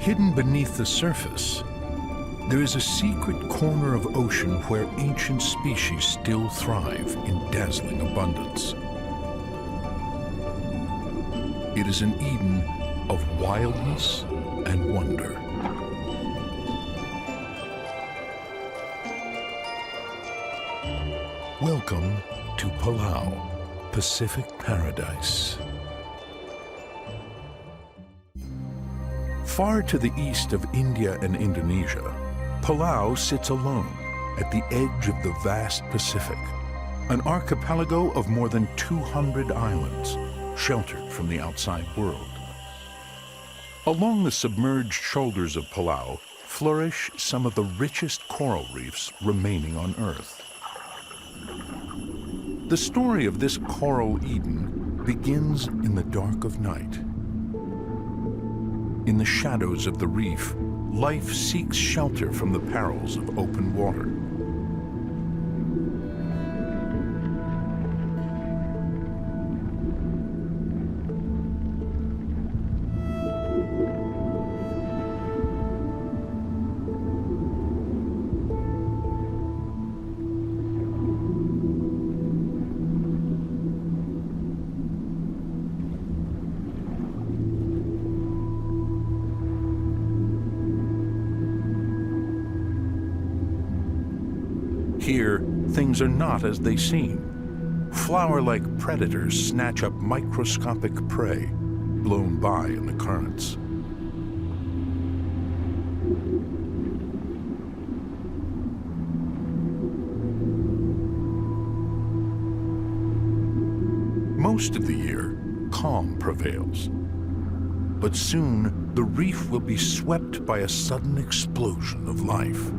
Hidden beneath the surface, there is a secret corner of ocean where ancient species still thrive in dazzling abundance. It is an Eden of wildness and wonder. Welcome to Palau, Pacific Paradise. Far to the east of India and Indonesia, Palau sits alone at the edge of the vast Pacific, an archipelago of more than 200 islands, sheltered from the outside world. Along the submerged shoulders of Palau flourish some of the richest coral reefs remaining on Earth. The story of this coral Eden begins in the dark of night. In the shadows of the reef, life seeks shelter from the perils of open water. Here, things are not as they seem. Flower-like predators snatch up microscopic prey, blown by in the currents. Most of the year, calm prevails. But soon, the reef will be swept by a sudden explosion of life.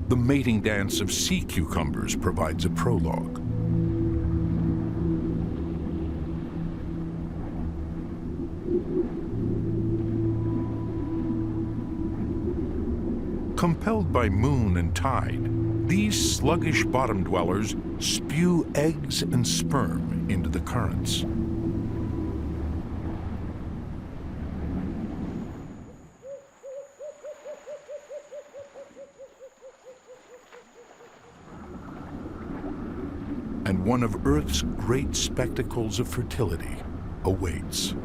The mating dance of sea cucumbers provides a prologue. Compelled by moon and tide, these sluggish bottom dwellers spew eggs and sperm into the currents. And one of Earth's great spectacles of fertility awaits.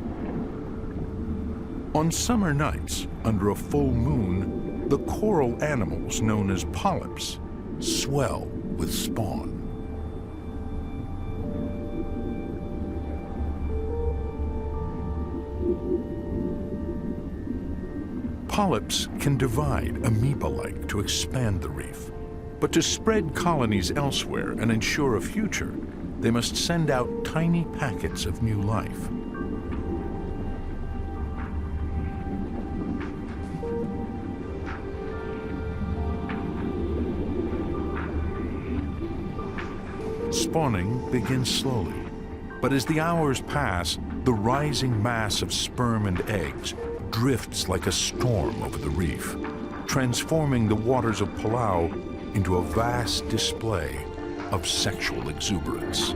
On summer nights, under a full moon, the coral animals known as polyps swell with spawn. Polyps can divide amoeba-like to expand the reef. But to spread colonies elsewhere and ensure a future, they must send out tiny packets of new life. Spawning begins slowly, but as the hours pass, the rising mass of sperm and eggs drifts like a storm over the reef, transforming the waters of Palau into a vast display of sexual exuberance.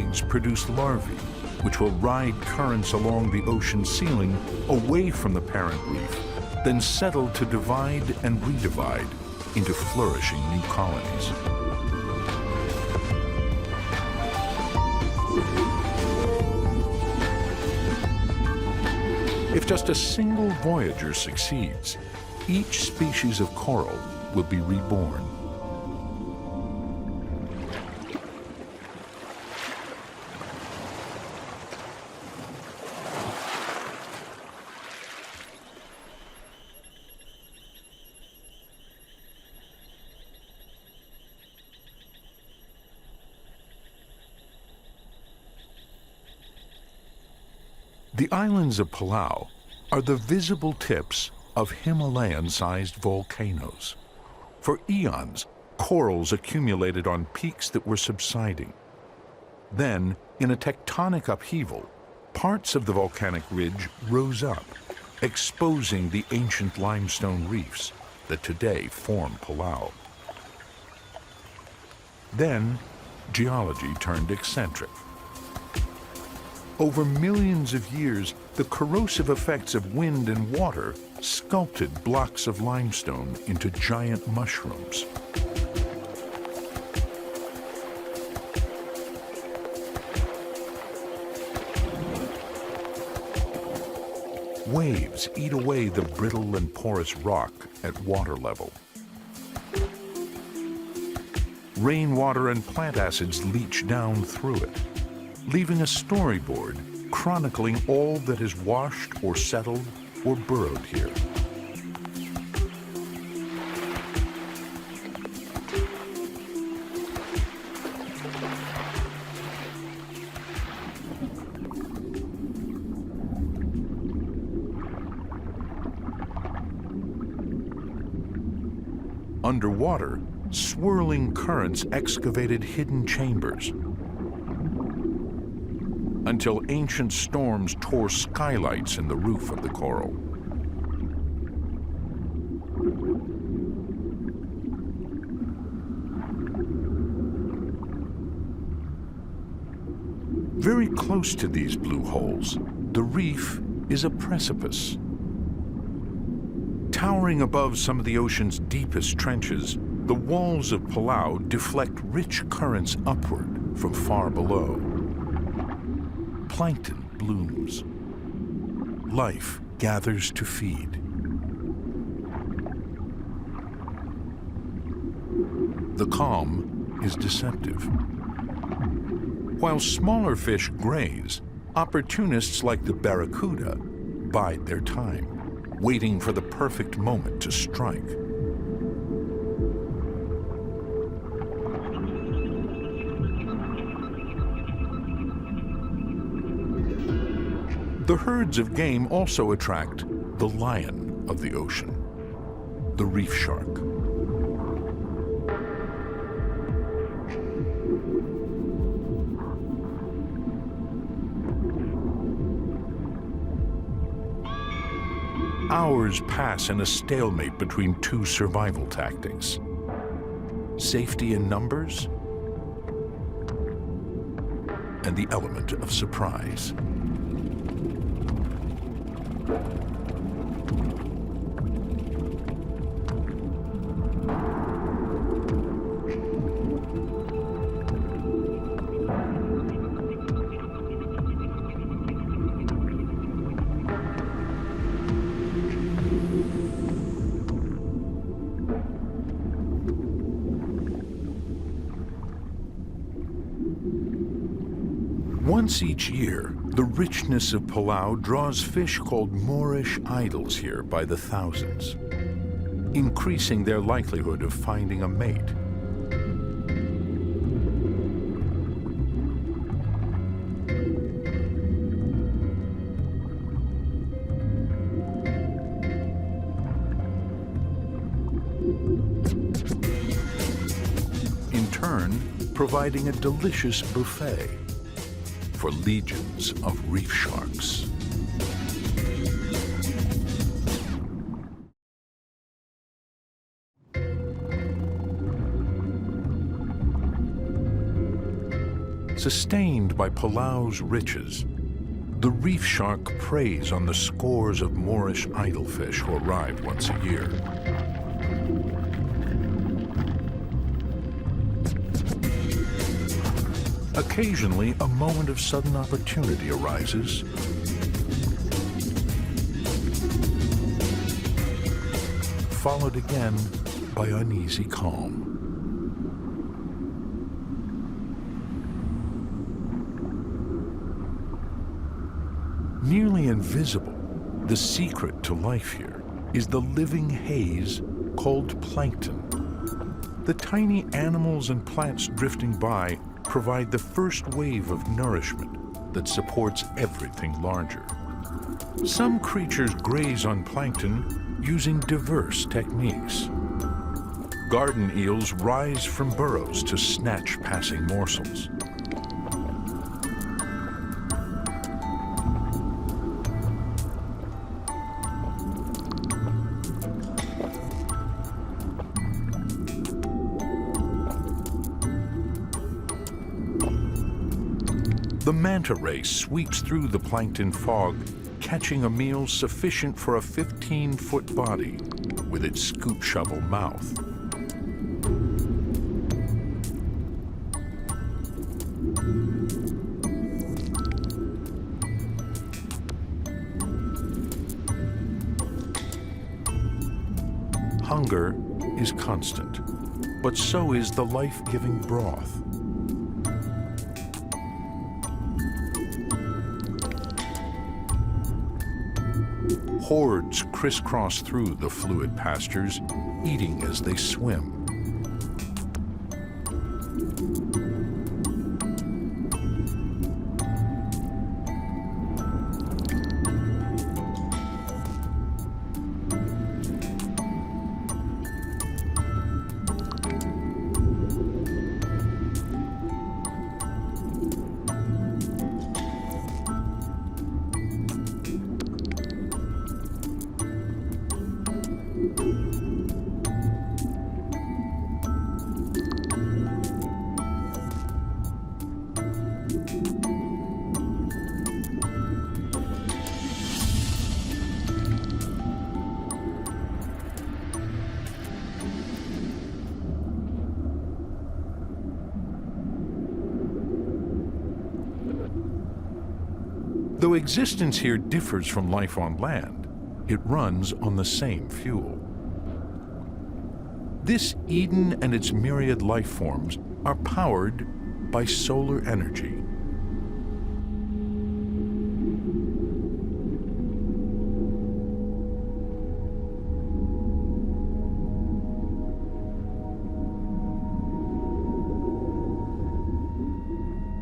eggs produce larvae, which will ride currents along the ocean ceiling away from the parent reef, then settle to divide and redivide into flourishing new colonies. If just a single voyager succeeds, each species of coral will be reborn. The islands of Palau are the visible tips of Himalayan-sized volcanoes. For eons, corals accumulated on peaks that were subsiding. Then, in a tectonic upheaval, parts of the volcanic ridge rose up, exposing the ancient limestone reefs that today form Palau. Then, geology turned eccentric. Over millions of years, the corrosive effects of wind and water sculpted blocks of limestone into giant mushrooms. Waves eat away the brittle and porous rock at water level. Rainwater and plant acids leach down through it, leaving a storyboard chronicling all that has washed or settled or burrowed here. Underwater, swirling currents excavated hidden chambers, until ancient storms tore skylights in the roof of the coral. Very close to these blue holes, the reef is a precipice. Towering above some of the ocean's deepest trenches, the walls of Palau deflect rich currents upward from far below. Plankton blooms. Life gathers to feed. The calm is deceptive. While smaller fish graze, opportunists like the barracuda bide their time, waiting for the perfect moment to strike. The herds of game also attract the lion of the ocean, the reef shark. Hours pass in a stalemate between two survival tactics: safety in numbers and the element of surprise. Once each year, the richness of Palau draws fish called Moorish idols here by the thousands, increasing their likelihood of finding a mate. In turn, providing a delicious buffet for legions of reef sharks. Sustained by Palau's riches, the reef shark preys on the scores of Moorish idolfish who arrive once a year. Occasionally, a moment of sudden opportunity arises. Followed again by uneasy calm. Nearly invisible, the secret to life here is the living haze called plankton. The tiny animals and plants drifting by provide the first wave of nourishment that supports everything larger. Some creatures graze on plankton using diverse techniques. Garden eels rise from burrows to snatch passing morsels. The manta ray sweeps through the plankton fog, catching a meal sufficient for a 15-foot body with its scoop shovel mouth. Hunger is constant, but so is the life-giving broth. Hordes crisscross through the fluid pastures, eating as they swim. Though existence here differs from life on land, it runs on the same fuel. This Eden and its myriad life forms are powered by solar energy.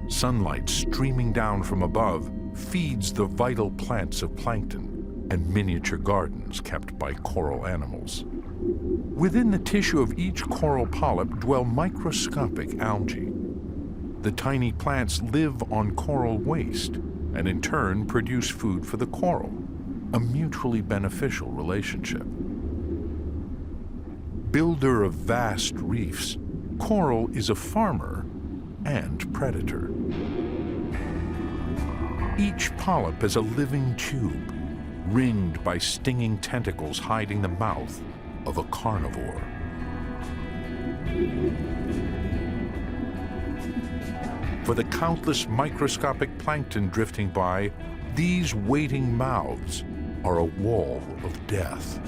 Sunlight streaming down from above feeds the vital plants of plankton and miniature gardens kept by coral animals. Within the tissue of each coral polyp dwell microscopic algae. The tiny plants live on coral waste and in turn produce food for the coral, a mutually beneficial relationship. Builder of vast reefs, coral is a farmer and predator. Each polyp is a living tube, ringed by stinging tentacles hiding the mouth of a carnivore. For the countless microscopic plankton drifting by, these waiting mouths are a wall of death.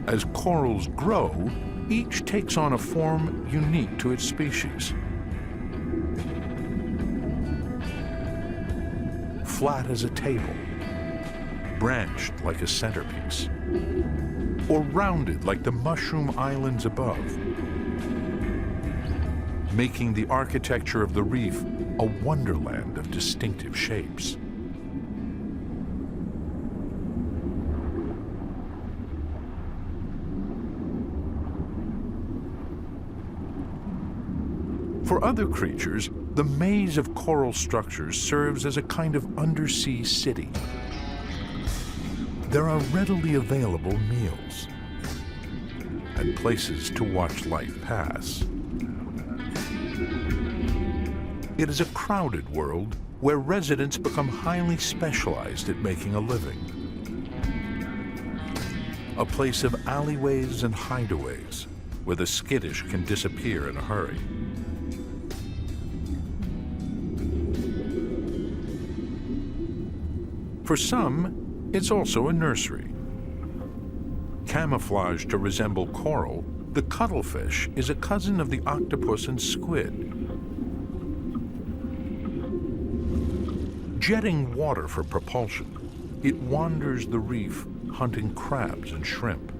As corals grow, each takes on a form unique to its species. Flat as a table, branched like a centerpiece. or rounded like the mushroom islands above, making the architecture of the reef a wonderland of distinctive shapes. For other creatures, the maze of coral structures serves as a kind of undersea city. There are readily available meals and places to watch life pass. It is a crowded world where residents become highly specialized at making a living. A place of alleyways and hideaways where the skittish can disappear in a hurry. For some, it's also a nursery. Camouflaged to resemble coral, the cuttlefish is a cousin of the octopus and squid. Jetting water for propulsion, it wanders the reef hunting crabs and shrimp.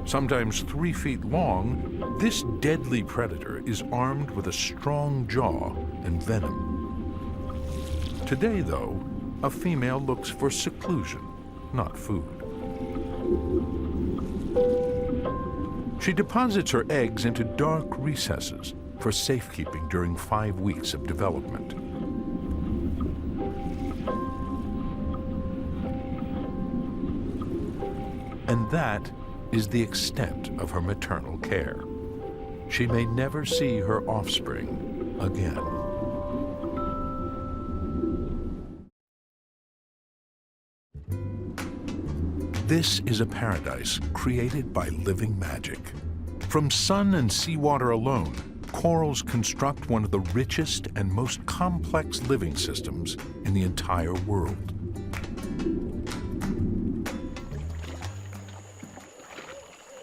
Sometimes 3 feet long, this deadly predator is armed with a strong jaw and venom. Today, though, a female looks for seclusion, not food. She deposits her eggs into dark recesses for safekeeping during 5 weeks of development. And that is the extent of her maternal care. She may never see her offspring again. This is a paradise created by living magic. From sun and seawater alone, corals construct one of the richest and most complex living systems in the entire world.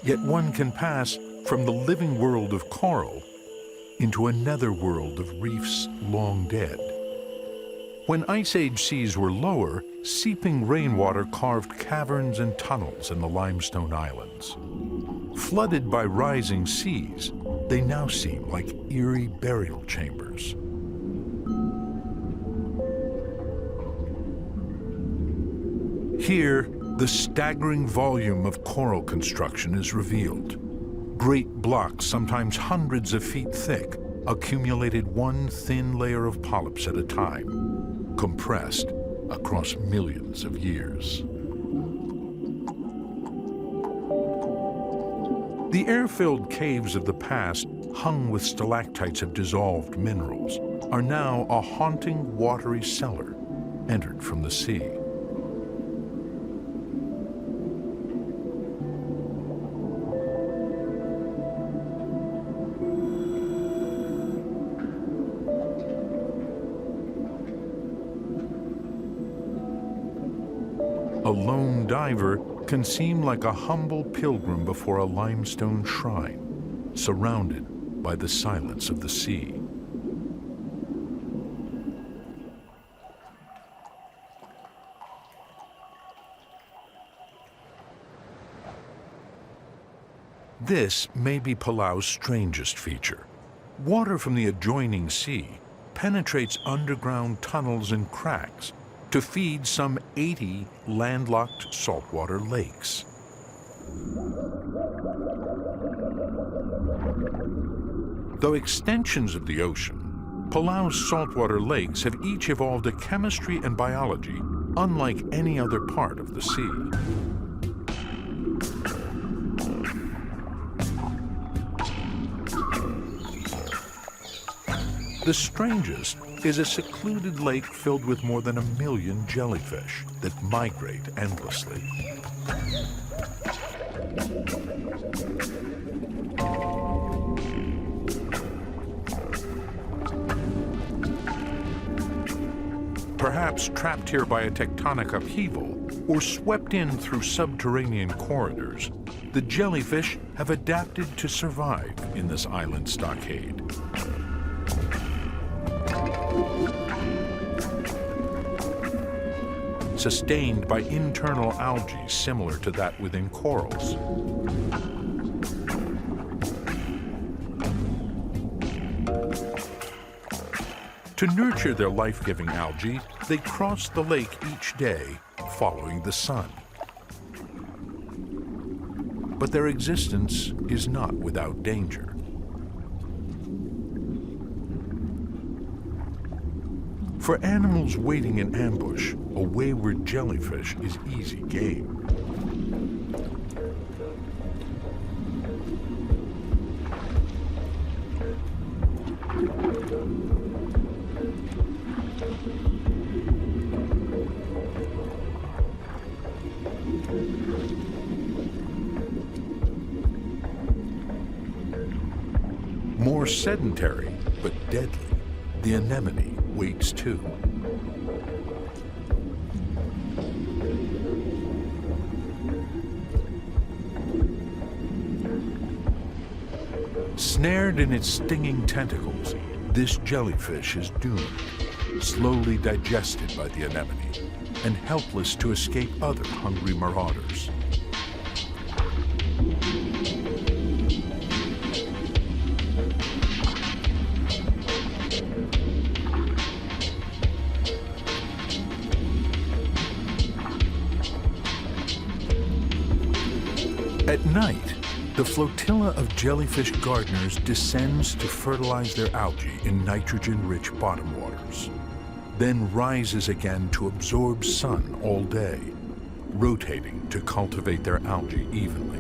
Yet one can pass from the living world of coral into another world of reefs long dead. When Ice Age seas were lower, seeping rainwater carved caverns and tunnels in the limestone islands. Flooded by rising seas, they now seem like eerie burial chambers. Here, the staggering volume of coral construction is revealed. Great blocks, sometimes hundreds of feet thick, accumulated one thin layer of polyps at a time, compressed across millions of years. The air-filled caves of the past, hung with stalactites of dissolved minerals, are now a haunting watery cellar entered from the sea. A lone diver can seem like a humble pilgrim before a limestone shrine, surrounded by the silence of the sea. This may be Palau's strangest feature. Water from the adjoining sea penetrates underground tunnels and cracks to feed some 80 landlocked saltwater lakes. Though extensions of the ocean, Palau's saltwater lakes have each evolved a chemistry and biology unlike any other part of the sea. The strangest is a secluded lake filled with more than 1 million jellyfish that migrate endlessly. Perhaps trapped here by a tectonic upheaval or swept in through subterranean corridors, the jellyfish have adapted to survive in this island stockade. sustained by internal algae similar to that within corals. To nurture their life-giving algae, they cross the lake each day, following the sun. But their existence is not without danger. For animals waiting in ambush, a wayward jellyfish is easy game. More sedentary, but deadly, the anemone waits too. Snared in its stinging tentacles, this jellyfish is doomed, slowly digested by the anemone, and helpless to escape other hungry marauders. At night, the flotilla of jellyfish gardeners descends to fertilize their algae in nitrogen-rich bottom waters, then rises again to absorb sun all day, rotating to cultivate their algae evenly.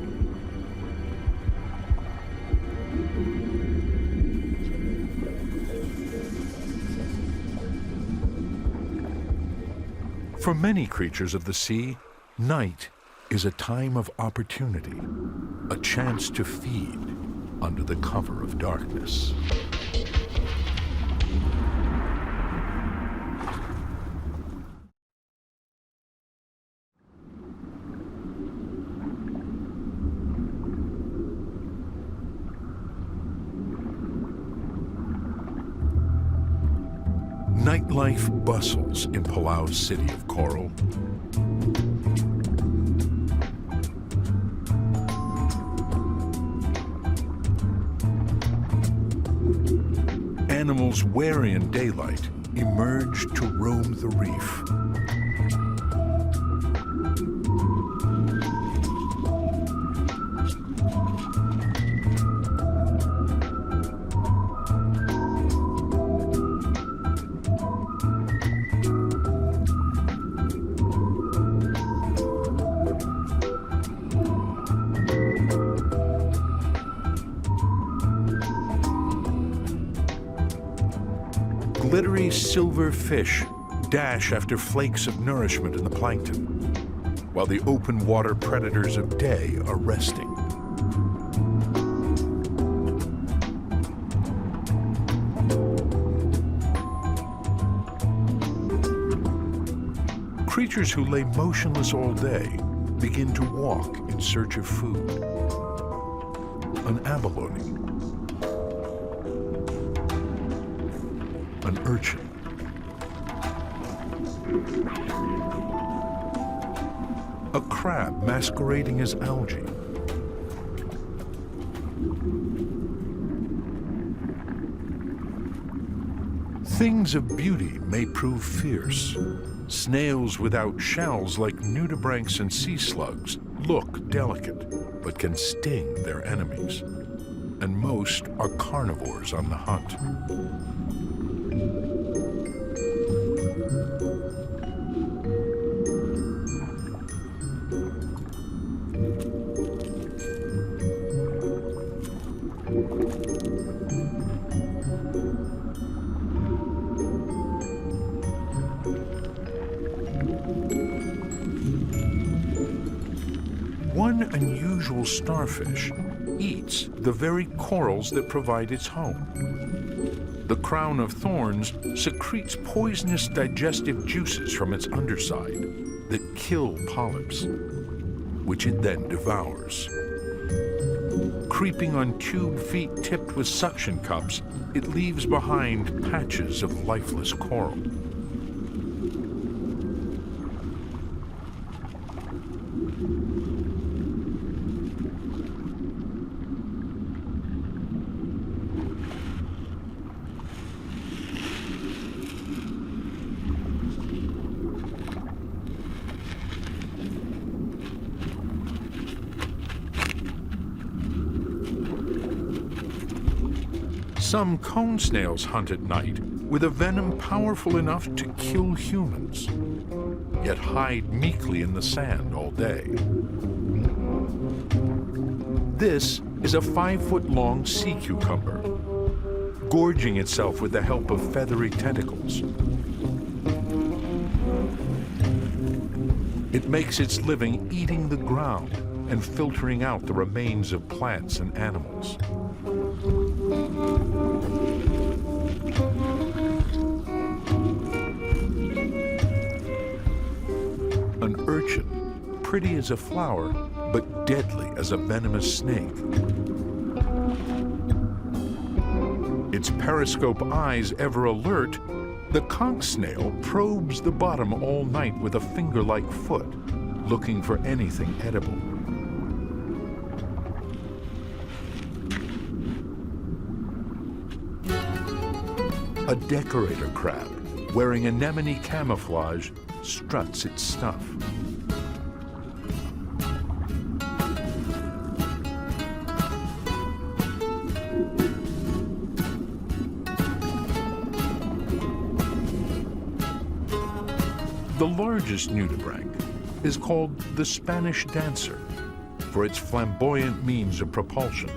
For many creatures of the sea, night is a time of opportunity, a chance to feed under the cover of darkness. Nightlife bustles in Palau's city of coral. Animals wary in daylight emerge to roam the reef. Glittery silver fish dash after flakes of nourishment in the plankton, while the open water predators of day are resting. Creatures who lay motionless all day begin to walk in search of food. An abalone, an urchin, a crab masquerading as algae, things of beauty may prove fierce. Snails without shells like nudibranchs and sea slugs look delicate, but can sting their enemies. And most are carnivores on the hunt. One unusual starfish eats the very corals that provide its home. The crown of thorns secretes poisonous digestive juices from its underside that kill polyps, which it then devours. Creeping on tube feet tipped with suction cups, it leaves behind patches of lifeless coral. Some cone snails hunt at night with a venom powerful enough to kill humans, yet hide meekly in the sand all day. This is a 5-foot-long sea cucumber, gorging itself with the help of feathery tentacles. It makes its living eating the ground and filtering out the remains of plants and animals. An urchin, pretty as a flower, but deadly as a venomous snake. Its periscope eyes ever alert, the conch snail probes the bottom all night with a finger-like foot, looking for anything edible. A decorator crab, wearing anemone camouflage, struts its stuff. The largest nudibranch is called the Spanish dancer for its flamboyant means of propulsion.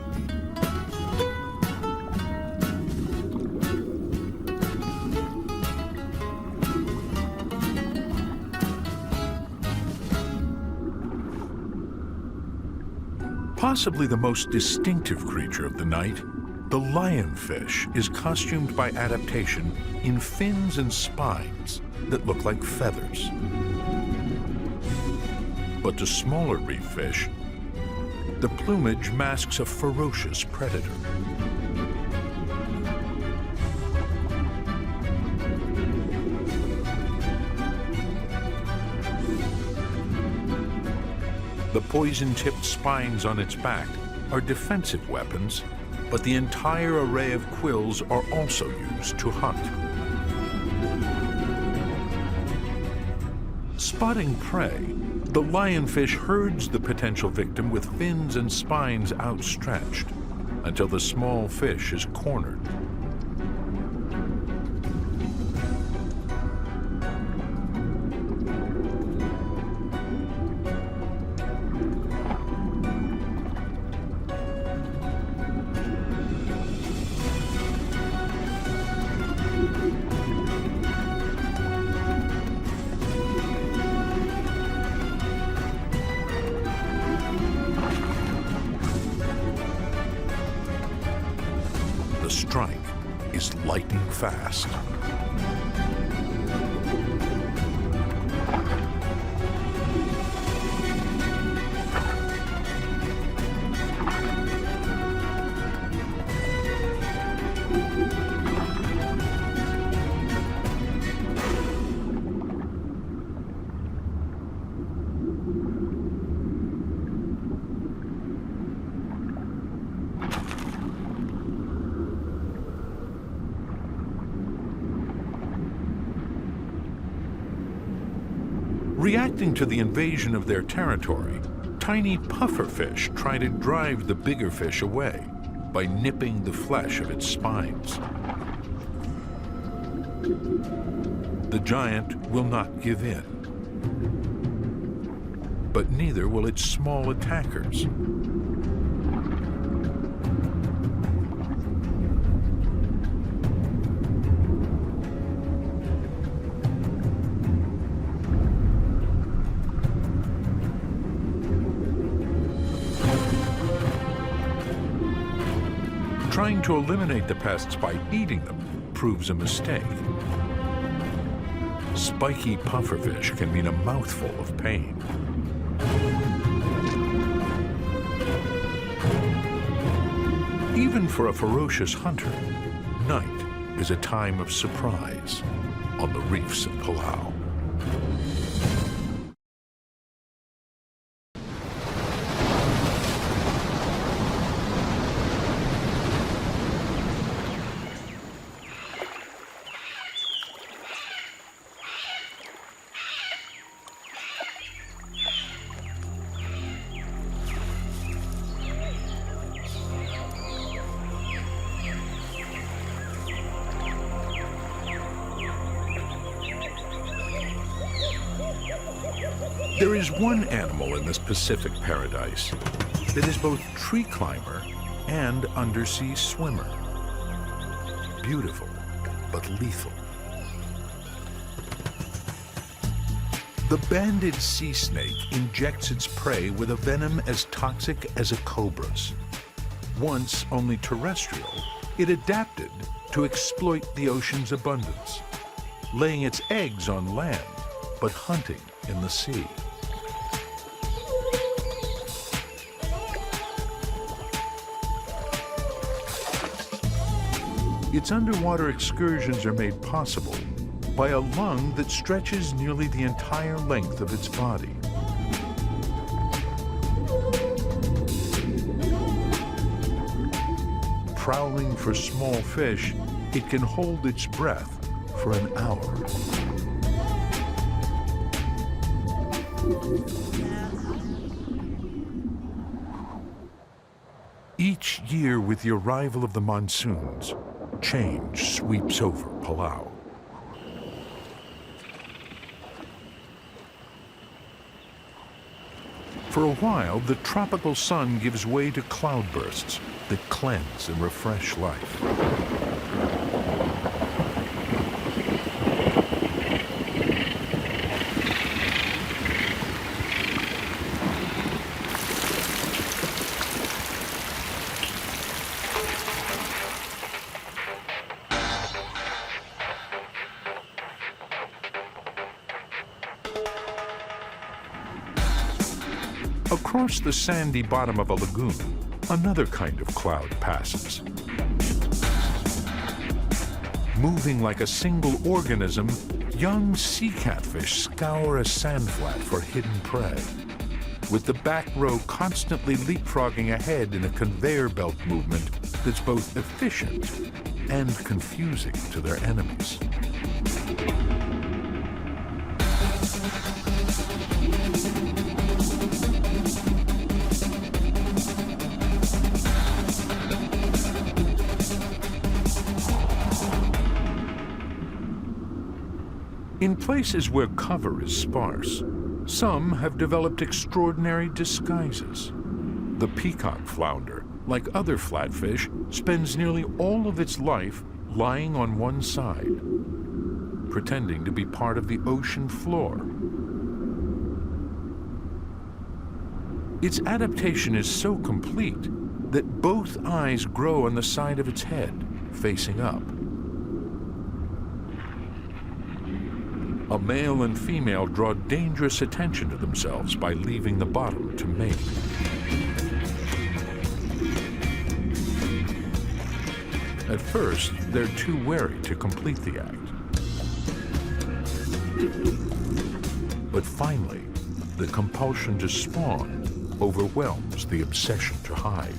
Possibly the most distinctive creature of the night, the lionfish is costumed by adaptation in fins and spines that look like feathers. But to smaller reef fish, the plumage masks a ferocious predator. The poison-tipped spines on its back are defensive weapons, but the entire array of quills are also used to hunt. Spotting prey, the lionfish herds the potential victim with fins and spines outstretched until the small fish is cornered. The strike is lightning fast. Reacting to the invasion of their territory, tiny pufferfish try to drive the bigger fish away by nipping the flesh of its spines. The giant will not give in, but neither will its small attackers. Trying to eliminate the pests by eating them proves a mistake. Spiky pufferfish can mean a mouthful of pain. Even for a ferocious hunter, night is a time of surprise on the reefs of Palau. There is one animal in this Pacific paradise that is both tree climber and undersea swimmer. Beautiful, but lethal. The banded sea snake injects its prey with a venom as toxic as a cobra's. Once only terrestrial, it adapted to exploit the ocean's abundance, laying its eggs on land, but hunting in the sea. Its underwater excursions are made possible by a lung that stretches nearly the entire length of its body. Prowling for small fish, it can hold its breath for an hour. Each year, with the arrival of the monsoons, change sweeps over Palau. For a while, the tropical sun gives way to cloudbursts that cleanse and refresh life. Across the sandy bottom of a lagoon, another kind of cloud passes. Moving like a single organism, young sea catfish scour a sandflat for hidden prey, with the back row constantly leapfrogging ahead in a conveyor belt movement that's both efficient and confusing to their enemies. In places where cover is sparse, some have developed extraordinary disguises. The peacock flounder, like other flatfish, spends nearly all of its life lying on one side, pretending to be part of the ocean floor. Its adaptation is so complete that both eyes grow on the side of its head, facing up. A male and female draw dangerous attention to themselves by leaving the bottom to mate. At first, they're too wary to complete the act. But finally, the compulsion to spawn overwhelms the obsession to hide.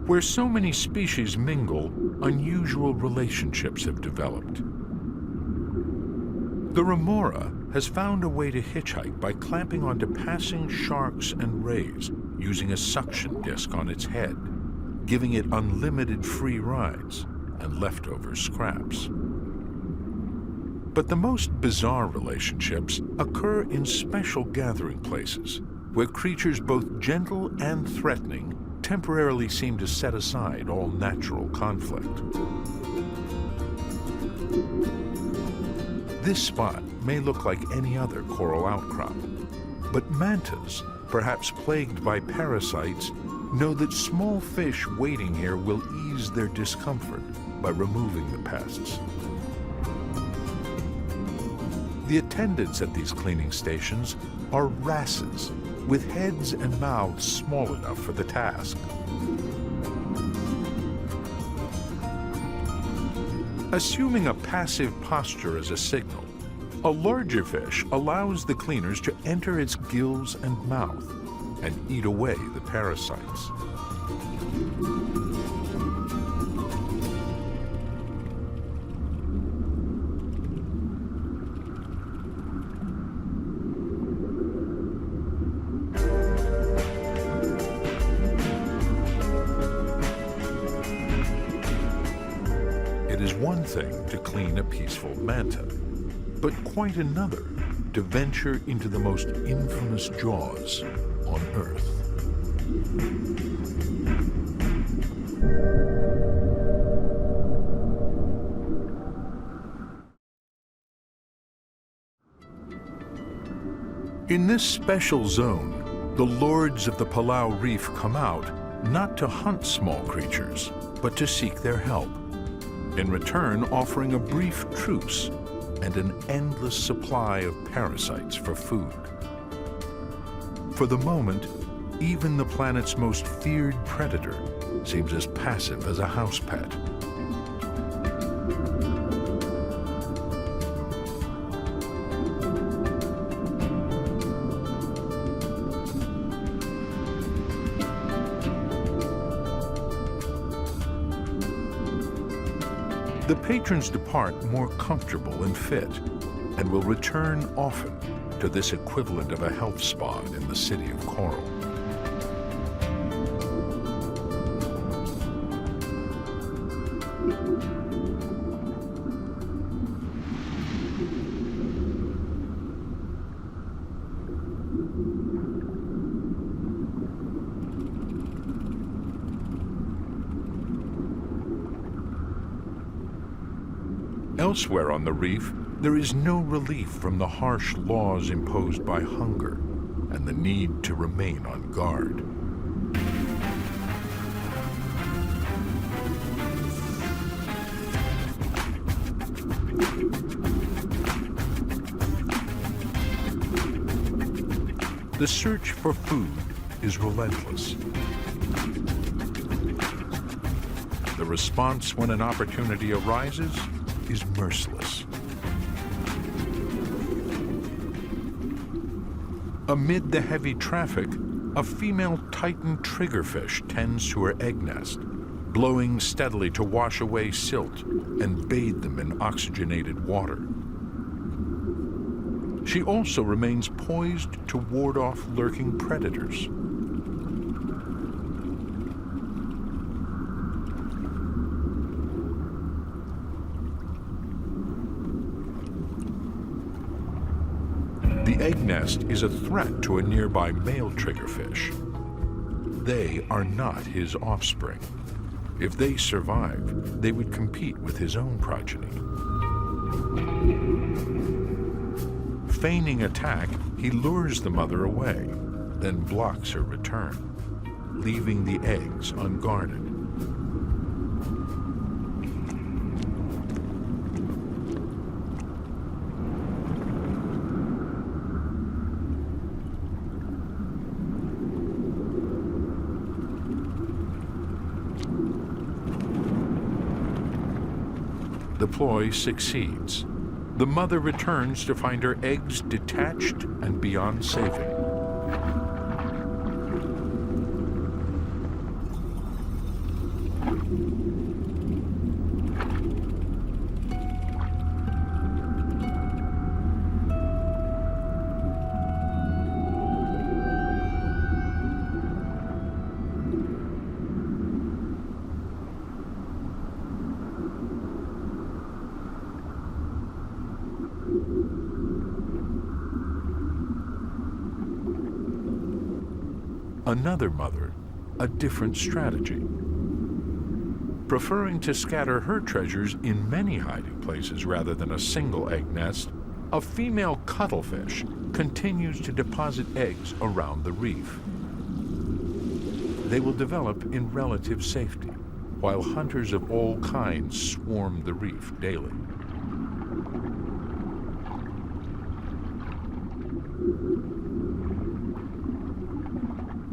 Where so many species mingle, unusual relationships have developed. The remora has found a way to hitchhike by clamping onto passing sharks and rays using a suction disc on its head, giving it unlimited free rides and leftover scraps. But the most bizarre relationships occur in special gathering places, where creatures both gentle and threatening temporarily seem to set aside all natural conflict. This spot may look like any other coral outcrop, but mantas, perhaps plagued by parasites, know that small fish waiting here will ease their discomfort by removing the pests. The attendants at these cleaning stations are wrasses, with heads and mouths small enough for the task. Assuming a passive posture as a signal, a larger fish allows the cleaners to enter its gills and mouth and eat away the parasites. thing to clean a peaceful manta, but quite another to venture into the most infamous jaws on Earth. In this special zone, the lords of the Palau Reef come out not to hunt small creatures, but to seek their help, in return offering a brief truce and an endless supply of parasites for food. For the moment, even the planet's most feared predator seems as passive as a house pet. The patrons depart more comfortable and fit, and will return often to this equivalent of a health spa in the city of coral. Elsewhere on the reef, there is no relief from the harsh laws imposed by hunger and the need to remain on guard. The search for food is relentless. The response when an opportunity arises is merciless. Amid the heavy traffic, a female Titan triggerfish tends to her egg nest, blowing steadily to wash away silt and bathe them in oxygenated water. She also remains poised to ward off lurking predators. The egg nest is a threat to a nearby male triggerfish. They are not his offspring. If they survive, they would compete with his own progeny. Feigning attack, he lures the mother away, then blocks her return, leaving the eggs unguarded. The ploy succeeds. The mother returns to find her eggs detached and beyond saving. Another mother, a different strategy. Preferring to scatter her treasures in many hiding places rather than a single egg nest, a female cuttlefish continues to deposit eggs around the reef. They will develop in relative safety, while hunters of all kinds swarm the reef daily.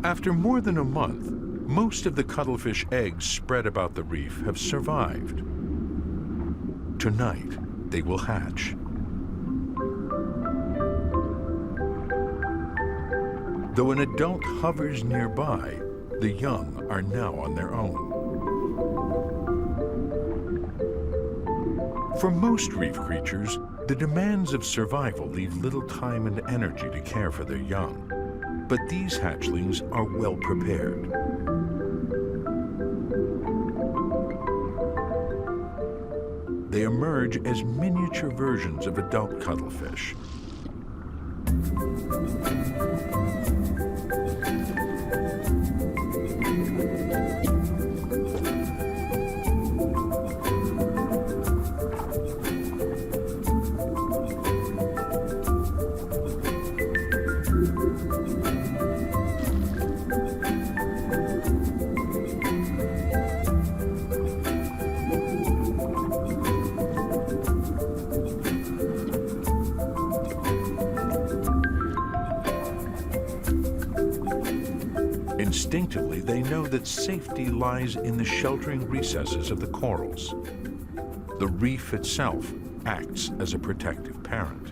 After more than a month, most of the cuttlefish eggs spread about the reef have survived. Tonight, they will hatch. Though an adult hovers nearby, the young are now on their own. For most reef creatures, the demands of survival leave little time and energy to care for their young. But these hatchlings are well prepared. they emerge as miniature versions of adult cuttlefish. Instinctively, they know that safety lies in the sheltering recesses of the corals. The reef itself acts as a protective parent.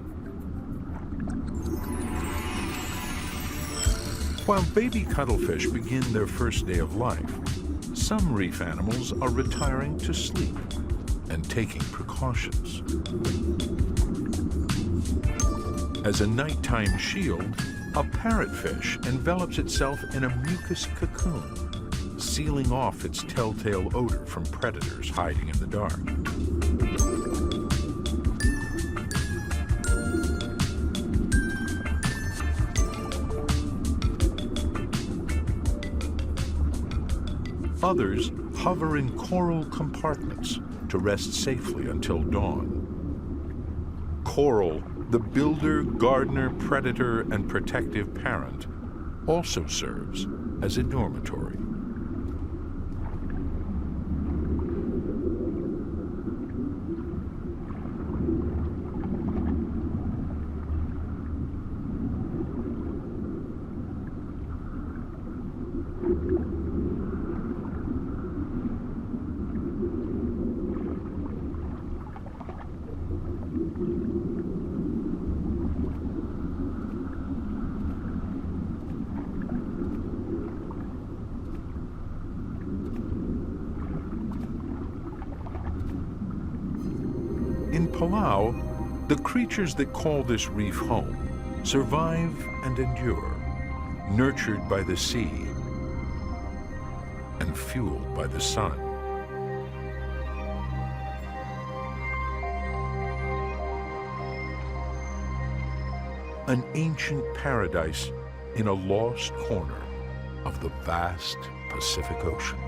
While baby cuttlefish begin their first day of life, some reef animals are retiring to sleep and taking precautions. As a nighttime shield, a parrotfish envelops itself in a mucus cocoon, sealing off its telltale odor from predators hiding in the dark. Others hover in coral compartments to rest safely until dawn. Coral, the builder, gardener, predator, and protective parent, also serves as a dormitory. In Palau, the creatures that call this reef home survive and endure, nurtured by the sea and fueled by the sun. An ancient paradise in a lost corner of the vast Pacific Ocean.